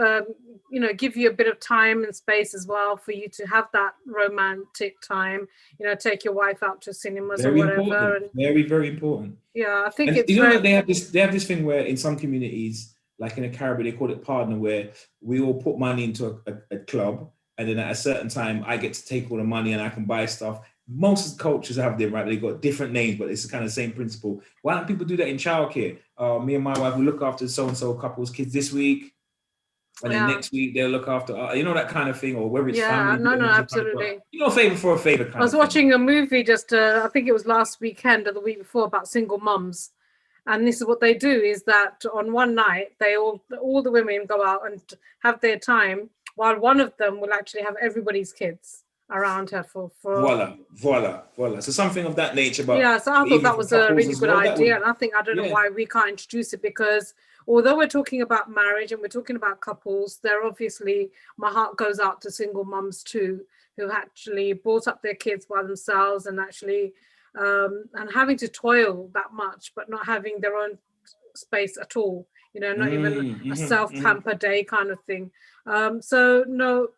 give you a bit of time and space as well for you to have that romantic time. Take your wife out to cinemas very or whatever. Important. And very, very important. Yeah, I think it's they have this thing where in some communities, like in the Caribbean, they call it partner, where we all put money into a club, and then at a certain time I get to take all the money and I can buy stuff. Most cultures have them, right? They've got different names, but it's the kind of same principle. Why don't people do that in childcare? Me and my wife will look after so-and-so couple's kids this week, and then next week they'll look after, that kind of thing, or whether it's family. No, absolutely. Favor for a favor kind of thing. I was watching a movie just, I think it was last weekend or the week before, about single mums. And this is what they do, is that on one night, all the women go out and have their time, while one of them will actually have everybody's kids around her for voila. So something of that nature. But so I thought that was a really good idea. And I don't know why we can't introduce it, because although we're talking about marriage and we're talking about couples, my heart goes out to single mums too, who actually brought up their kids by themselves and actually and having to toil that much, but not having their own space at all, not even a self-pamper day kind of thing. So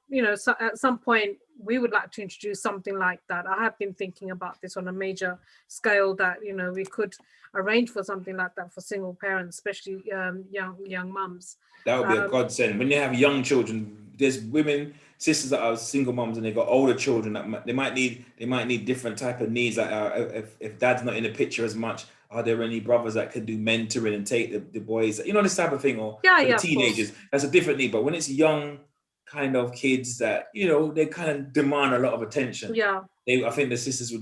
at some point we would like to introduce something like that. I have been thinking about this on a major scale, that we could arrange for something like that for single parents, especially young mums. That would be a godsend. When you have young children, there's sisters that are single moms and they've got older children that they might need different type of needs. Like if dad's not in the picture as much, are there any brothers that can do mentoring and take the boys, this type of thing, or the teenagers? That's a different need. But when it's young kind of kids that they kind of demand a lot of attention. I think the sisters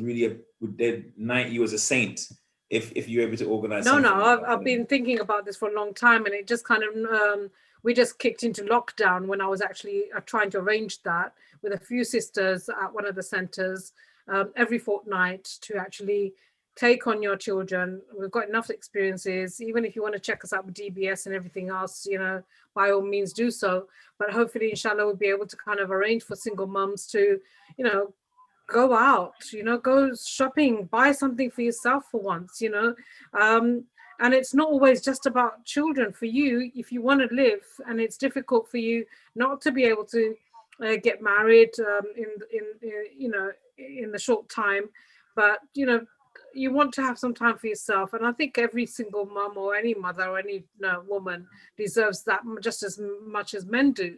they'd knight you as a saint if you're able to organize. I've been thinking about this for a long time, and it just kind of we just kicked into lockdown when I was actually trying to arrange that with a few sisters at one of the centers every fortnight to actually take on your children. We've got enough experiences. Even if you want to check us out with DBS and everything else, by all means do so. But hopefully, inshallah, we'll be able to kind of arrange for single mums to, go out, go shopping, buy something for yourself for once, and it's not always just about children. For you, if you want to live and it's difficult for you not to be able to get married in the short time, but you want to have some time for yourself, and I think every single mum or any mother or any woman deserves that just as much as men do.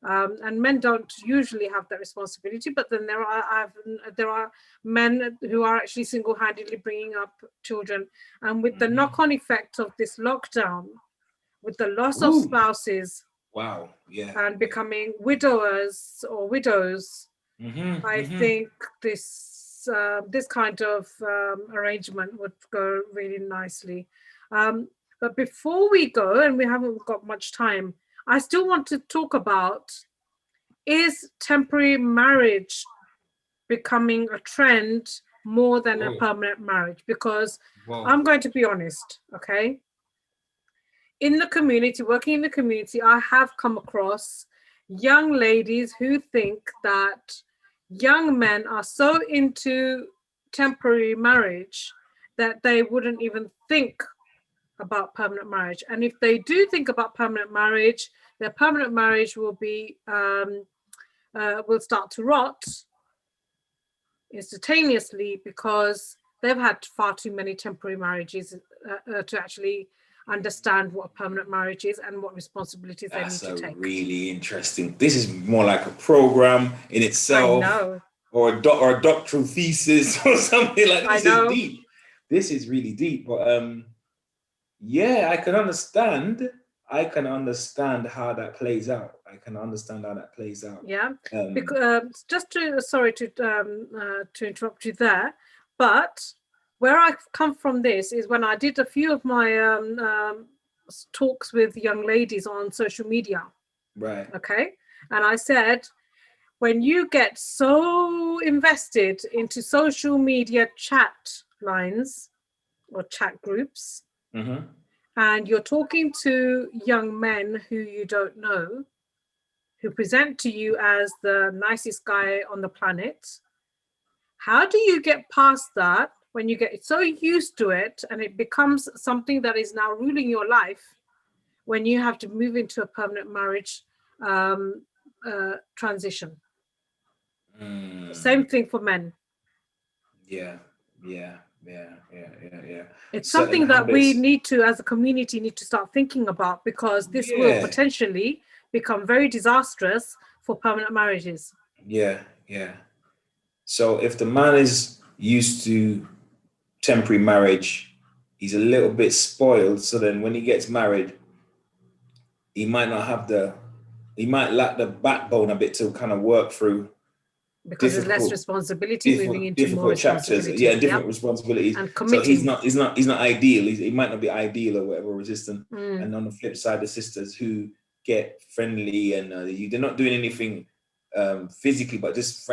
And men don't usually have that responsibility, but then there are men who are actually single-handedly bringing up children, and with the knock-on effect of this lockdown, with the loss of spouses, wow, yeah, and becoming widowers or widows, I think this kind of arrangement would go really nicely. But before we go, and we haven't got much time, I still want to talk about, is temporary marriage becoming a trend more than a permanent marriage? Because I'm going to be honest, okay? In the community, working in the community, I have come across young ladies who think that young men are so into temporary marriage that they wouldn't even think about permanent marriage. And if they do think about permanent marriage, their permanent marriage will be will start to rot instantaneously, because they've had far too many temporary marriages to actually understand what a permanent marriage is and what responsibilities they need to take. That's really interesting. This is more like a program in itself. I know. Or a doctoral thesis or something like this. Is deep. This is really deep. But yeah, I can understand how that plays out. Yeah, because just to sorry to interrupt you there, but where I come from this is when I did a few of my talks with young ladies on social media. Right. Okay, and I said, when you get so invested into social media chat lines or chat groups, and you're talking to young men who you don't know, who present to you as the nicest guy on the planet, how do you get past that when you get so used to it and it becomes something that is now ruling your life, when you have to move into a permanent marriage transition? Same thing for men. Yeah. It's something that we need to, as a community, need to start thinking about, because this will potentially become very disastrous for permanent marriages. Yeah. So if the man is used to temporary marriage, he's a little bit spoiled. So then when he gets married, he might lack the backbone a bit to kind of work through, because there's less responsibility, moving into more chapters. Different responsibilities. And committing. So he's not ideal. He might not be ideal or whatever, resistant. And on the flip side, the sisters who get friendly and they're not doing anything physically, but just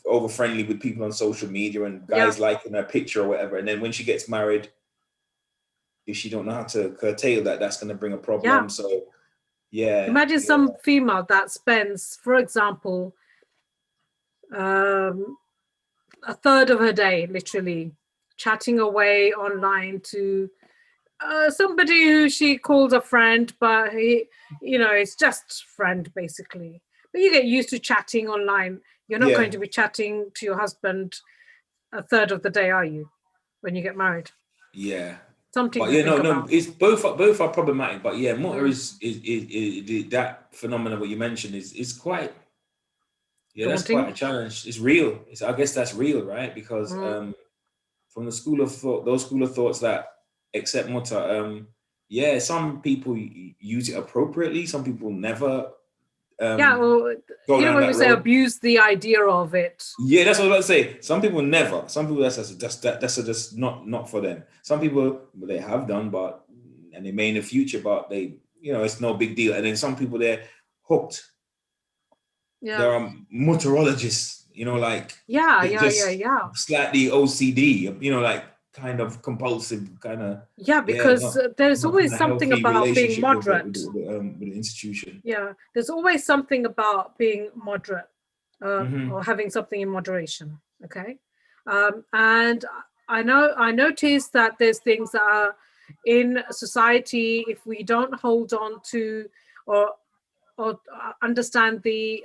over friendly with people on social media, and guys liking her picture or whatever. And then when she gets married, if she don't know how to curtail that, that's going to bring a problem. So imagine some female that spends, for example, a third of her day literally chatting away online to somebody who she calls a friend, but it's just friend basically. But you get used to chatting online. You're not going to be chatting to your husband a third of the day, are you, when you get married? Yeah. Something. But no, it's both are problematic. But more is that phenomenon what you mentioned is quite that's quite a challenge. It's real. I guess that's real, right? Because from the school of thought, those school of thoughts that accept mutter, some people use it appropriately. Some people never. When we say abuse the idea of it. Yeah, that's what I was about to say. Some people never. Some people that's just not for them. Some people they have done, and they may in the future, but they it's no big deal. And then some people they're hooked. Yeah. There are mutterologists, slightly OCD, like kind of compulsive, kind of. Yeah, because there's always something about being moderate with the institution. Yeah, there's always something about being moderate or having something in moderation. Okay, and I noticed that there's things that are in society, if we don't hold on to or understand the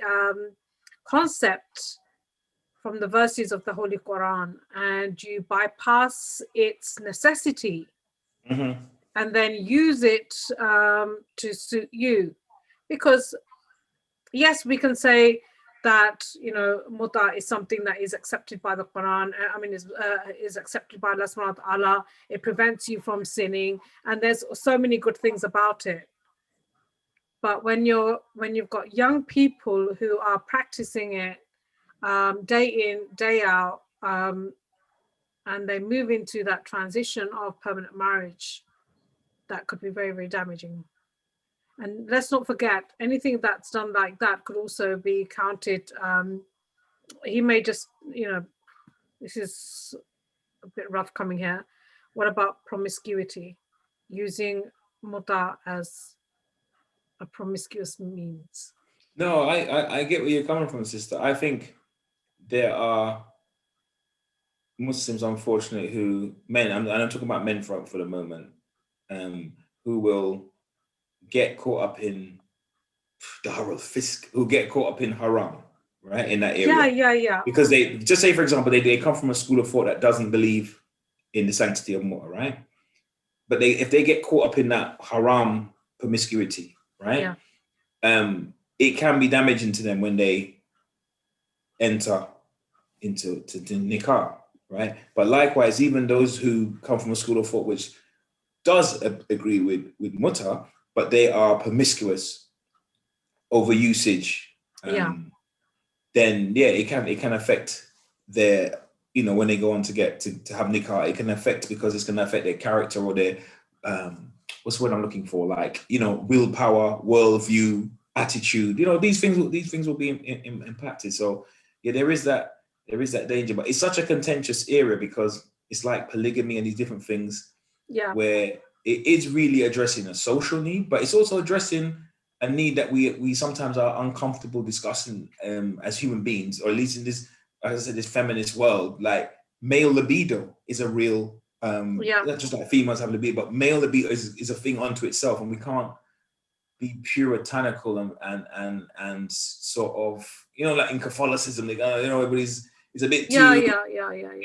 concept from the verses of the Holy Quran and you bypass its necessity and then use it to suit you. Because yes, we can say that, you know, muta is something that is accepted by the Quran. I mean, is accepted by Allah subhanahu wa ta'ala. It prevents you from sinning, and there's so many good things about it. But when you've got young people who are practicing it day in, day out, and they move into that transition of permanent marriage, that could be very, very damaging. And let's not forget, anything that's done like that could also be counted. He may just, you know, this is a bit rough coming here. What about promiscuity? Using muta as a promiscuous means. No, I get where you're coming from, sister. I think there are Muslims, unfortunately, and I'm talking about men for the moment, who will get caught up in who get caught up in haram, right, in that area. Yeah. Because they, just say, for example, they come from a school of thought that doesn't believe in the sanctity of muta, right? But if they get caught up in that haram promiscuity, right, it can be damaging to them when they enter into nikah, right? But likewise, even those who come from a school of thought which does agree with muta, but they are promiscuous over usage, then it can affect their, you know, when they go on to get to have nikah, it can affect, because it's going to affect their character or their what's the word I'm looking for, like, you know, willpower, worldview, attitude, you know, these things will be impacted. So yeah, there is that danger, but it's such a contentious area because it's like polygamy and these different things, where it is really addressing a social need, but it's also addressing a need that we sometimes are uncomfortable discussing as human beings, or at least in this, as I said, this feminist world. Like, male libido is a real, not just like females have libido, but male libido is a thing unto itself, and we can't be puritanical and sort of, you know, like in Catholicism, you know, everybody's is a bit too,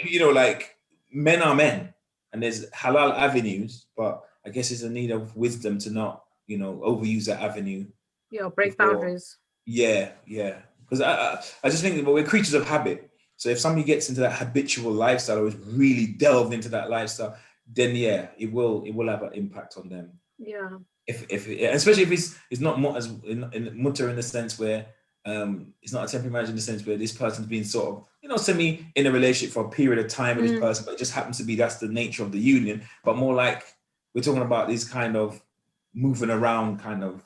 you know, like, men are men, and there's halal avenues, but I guess it's a need of wisdom to not, you know, overuse that avenue. Yeah, break boundaries. Yeah. Because I just think that we're creatures of habit. So if somebody gets into that habitual lifestyle or is really delved into that lifestyle, then yeah, it will have an impact on them. Yeah. If especially if it's not as in mutter, in the sense where it's not a temporary marriage, in the sense where this person's been sort of, you know, semi in a relationship for a period of time with this person, but it just happens to be that's the nature of the union. But more like we're talking about these kind of moving around kind of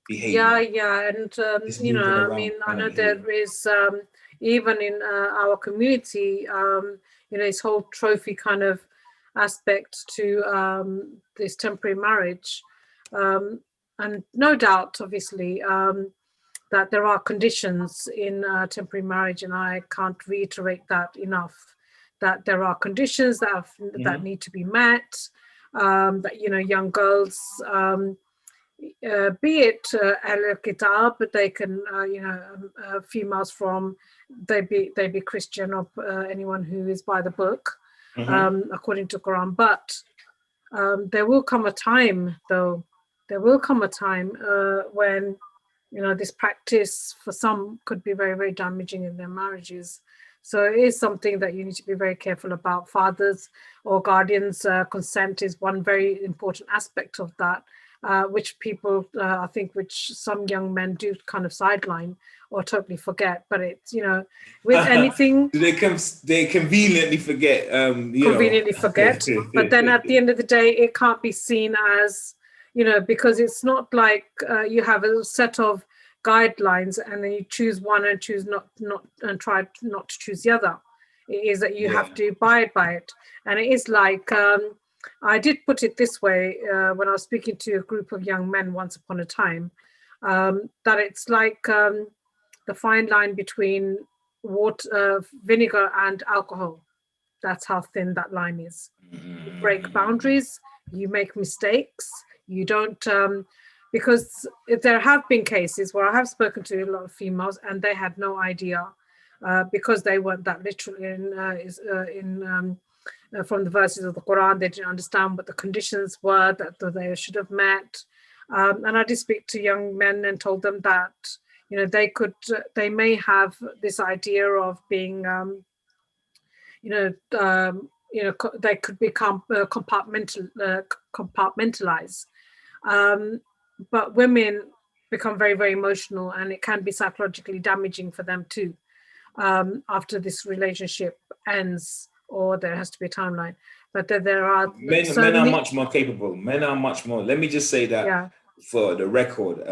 behavior. Yeah, and you know, I mean, I know there is even in our community, you know, this whole trophy kind of aspect to this temporary marriage, and no doubt, obviously, that there are conditions in temporary marriage, and I can't reiterate that enough. That there are conditions that need to be met. That, you know, young girls. Be it al-kitab, but they can, you know, females from, they be Christian or anyone who is by the book, according to Quran. But there will come a time, though, when, you know, this practice for some could be very, very damaging in their marriages. So it is something that you need to be very careful about. Fathers or guardians' consent is one very important aspect of that. Which people, I think, which some young men do kind of sideline or totally forget. But it's, you know, with anything, they conveniently forget. Forget. But then at the end of the day, it can't be seen as, you know, because it's not like you have a set of guidelines and then you choose one and choose not and try not to choose the other. It is that you have to abide by it, and it is like. I did put it this way when I was speaking to a group of young men once upon a time, that it's like the fine line between vinegar and alcohol. That's how thin that line is. You break boundaries, you make mistakes, you don't, because there have been cases where I have spoken to a lot of females and they had no idea because they weren't that literal from the verses of the Quran. They didn't understand what the conditions were that they should have met. And I did speak to young men and told them that, you know, they may have this idea of being, they could become compartmentalized. But women become very, very emotional, and it can be psychologically damaging for them too, after this relationship ends, or there has to be a timeline. But there are men are much more capable. Men are much more. Let me just say that for the record,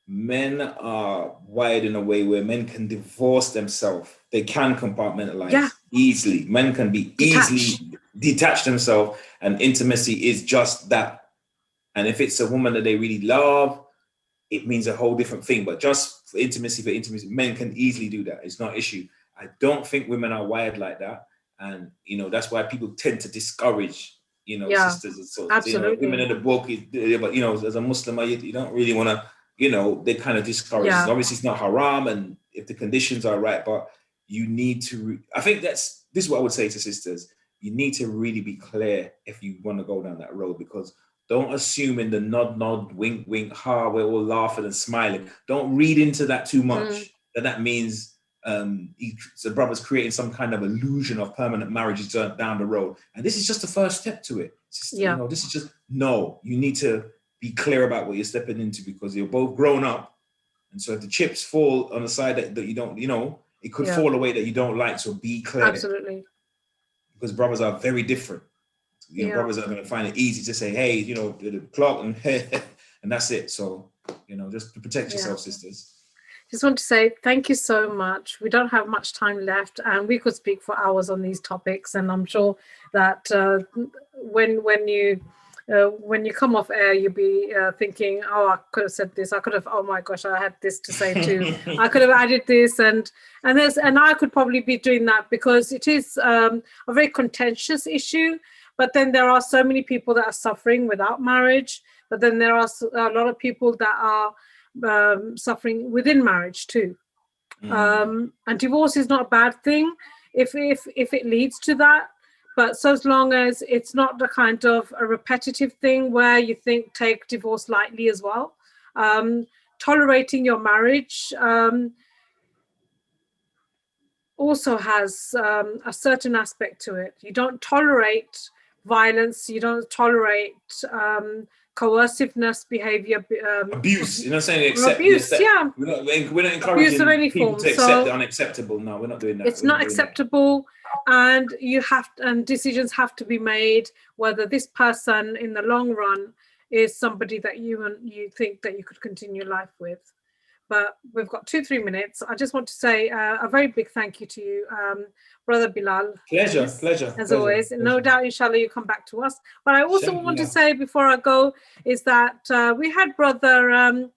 men are wired in a way where men can divorce themselves. They can compartmentalize easily. Men can be easily detach themselves, and intimacy is just that. And if it's a woman that they really love, it means a whole different thing. But just for intimacy, men can easily do that. It's not an issue. I don't think women are wired like that. And, you know, that's why people tend to discourage, you know, sisters and so. Absolutely. You know, women in the book, but, you know, as a Muslim, you don't really want to, you know, they kind of discourage. Obviously, it's not haram, and if the conditions are right, but you need to, I think this is what I would say to sisters. You need to really be clear if you want to go down that road, because don't assume in the nod, wink, ha, we're all laughing and smiling. Don't read into that too much. That means the brother's creating some kind of illusion of permanent marriages down the road. And this is just the first step to it. You know, this is just, no, you need to be clear about what you're stepping into, because you're both grown up. And so if the chips fall on the side that you don't, you know, it could fall away that you don't like. So be clear. Absolutely. Because brothers are very different. You know, brothers are going to find it easy to say, hey, you know, the clock and and that's it. So, you know, just to protect yourself, sisters. Just want to say thank you so much. We don't have much time left, and we could speak for hours on these topics. And I'm sure that when you come off air, you'll be thinking, oh, I could have said this. I could have. Oh my gosh, I had this to say too. I could have added this, and I could probably be doing that, because it is a very contentious issue. But then there are so many people that are suffering without marriage. But then there are a lot of people that are suffering within marriage too. And divorce is not a bad thing if it leads to that. But so as long as it's not the kind of a repetitive thing where you take divorce lightly as well. Tolerating your marriage also has a certain aspect to it. You don't tolerate violence. You don't tolerate coerciveness behavior. Abuse. You're not saying abuse. We're not encouraging people to accept the unacceptable. No, we're not doing that. It's not acceptable, and and decisions have to be made whether this person in the long run is somebody that you think that you could continue life with. But we've got 2-3 minutes. I just want to say a very big thank you to you, Brother Bilal. Pleasure. As always. No doubt, inshallah, you come back to us. But I also want to say before I go is that we had Brother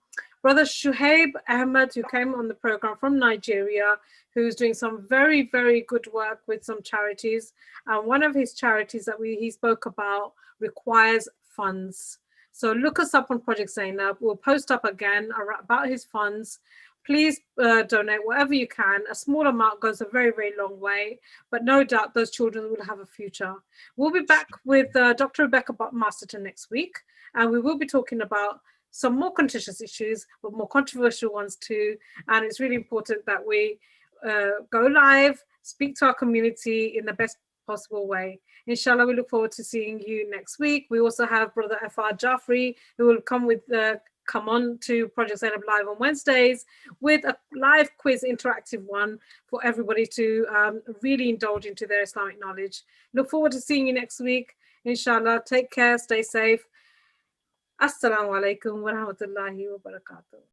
Shuhaib Ahmed, who came on the program from Nigeria, who's doing some very, very good work with some charities. And one of his charities that he spoke about requires funds. So look us up on Project Zainab. We'll post up again about his funds. Please donate whatever you can. A small amount goes a very, very long way, but no doubt those children will have a future. We'll be back with Dr. Rebecca Masterton next week, and we will be talking about some more contentious issues, but more controversial ones too. And it's really important that we go live, speak to our community in the best possible way. Inshallah, we look forward to seeing you next week. We also have Brother F.R. Jaffrey, who will come on to Project Zainab Live on Wednesdays with a live quiz, interactive one for everybody to really indulge into their Islamic knowledge. Look forward to seeing you next week. Inshallah, take care, stay safe. Assalamu alaikum wa rahmatullahi wa barakatuh.